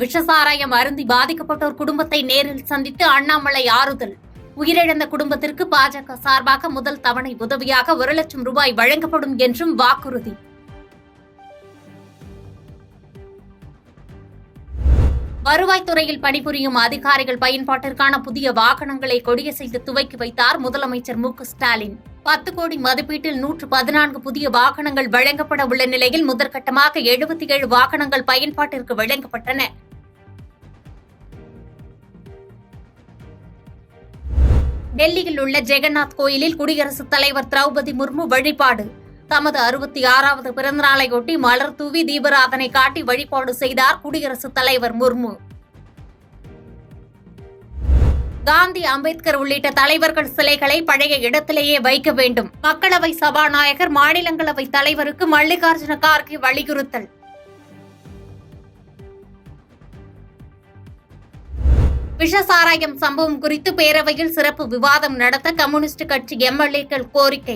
விஷசாராயம் அருந்தி பாதிக்கப்பட்டோர் குடும்பத்தை நேரில் சந்தித்து அண்ணாமலை ஆறுதல். உயிரிழந்த குடும்பத்திற்கு பாஜக சார்பாக முதல் தவணை உதவியாக 1 லட்சம் ரூபாய் வழங்கப்படும் என்றும் வாக்குறுதி. வருவாய்த்துறையில் பணிபுரியும் அதிகாரிகள் பயன்பாட்டிற்கான புதிய வாகனங்களை கொடியசைத்து துவக்கி வைத்தார் முதலமைச்சர் மு.க.ஸ்டாலின். 10 கோடி மதிப்பீட்டில் 114 புதிய வாகனங்கள் வழங்கப்பட உள்ள நிலையில் முதற்கட்டமாக 77 வாகனங்கள் பயன்பாட்டிற்கு வழங்கப்பட்டன. டெல்லியில் உள்ள ஜெகநாத் கோயிலில் குடியரசுத் தலைவர் திரௌபதி முர்மு வழிபாடு. தமது 66வது பிறந்தநாளையொட்டி மலர் தூவி தீபாராதனை காட்டி வழிபாடு செய்தார் குடியரசுத் தலைவர் முர்மு. காந்தி, அம்பேத்கர் உள்ளிட்ட தலைவர்கள் சிலைகளை பழைய இடத்திலேயே வைக்க வேண்டும். மக்களவை சபாநாயகர் மாநிலங்களவை தலைவருக்கு மல்லிகார்ஜுன கார்கே வலியுறுத்தல். விஷசாராயம் சம்பவம் குறித்து பேரவையில் சிறப்பு விவாதம் நடத்த கம்யூனிஸ்ட் கட்சி எம்எல்ஏக்கள் கோரிக்கை.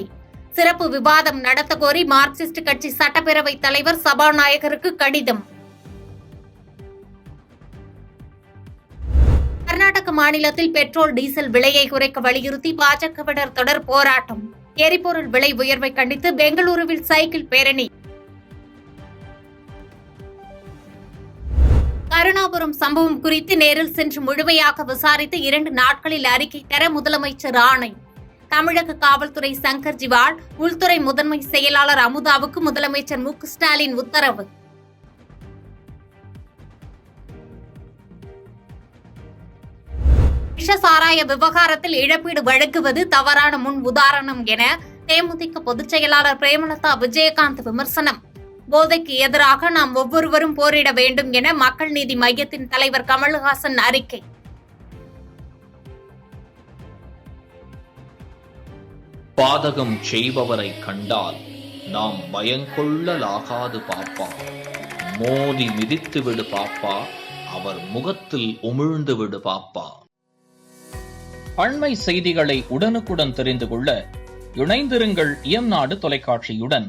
சிறப்பு விவாதம் நடத்த கோரி மார்க்சிஸ்ட் கட்சி சட்டப்பேரவைத் தலைவர் சபாநாயகருக்கு கடிதம். கர்நாடக மாநிலத்தில் பெட்ரோல், டீசல் விலையை குறைக்க வலியுறுத்தி பாஜகவினர் தொடர் போராட்டம். எரிபொருள் விலை உயர்வை கண்டித்து பெங்களூருவில் சைக்கிள் பேரணி. கருணாபுரம் சம்பவம் குறித்து நேரில் சென்று முழுமையாக விசாரித்து 2 நாட்களில் அறிக்கை தர முதலமைச்சர் ஆணை. தமிழக காவல்துறை சங்கர் ஜிவால், உள்துறை முதன்மை செயலாளர் அமுதாவுக்கு முதலமைச்சர் மு.க.ஸ்டாலின் உத்தரவு. விஷசாராய விவகாரத்தில் இழப்பீடு வழங்குவது தவறான முன் உதாரணம் என தேமுதிக பொதுச் செயலாளர் பிரேமலதா விஜயகாந்த் விமர்சனம். போதைக்கு எதிராக நாம் ஒவ்வொருவரும் போரிட வேண்டும் என மக்கள் நீதி மையத்தின் தலைவர் கமல்ஹாசன் அறிக்கை. பாதகம் செய்பவரை கண்டால் நாம் பயங்கொள்ளலாகாது பாப்பா. மோதி மிதித்து விடு பாப்பா, அவர் முகத்தில் உமிழ்ந்து விடு பாப்பா. அண்மை செய்திகளை உடனுக்குடன் தெரிந்து கொள்ள இணைந்திருங்கள் இயம்நாடு தொலைக்காட்சியுடன்.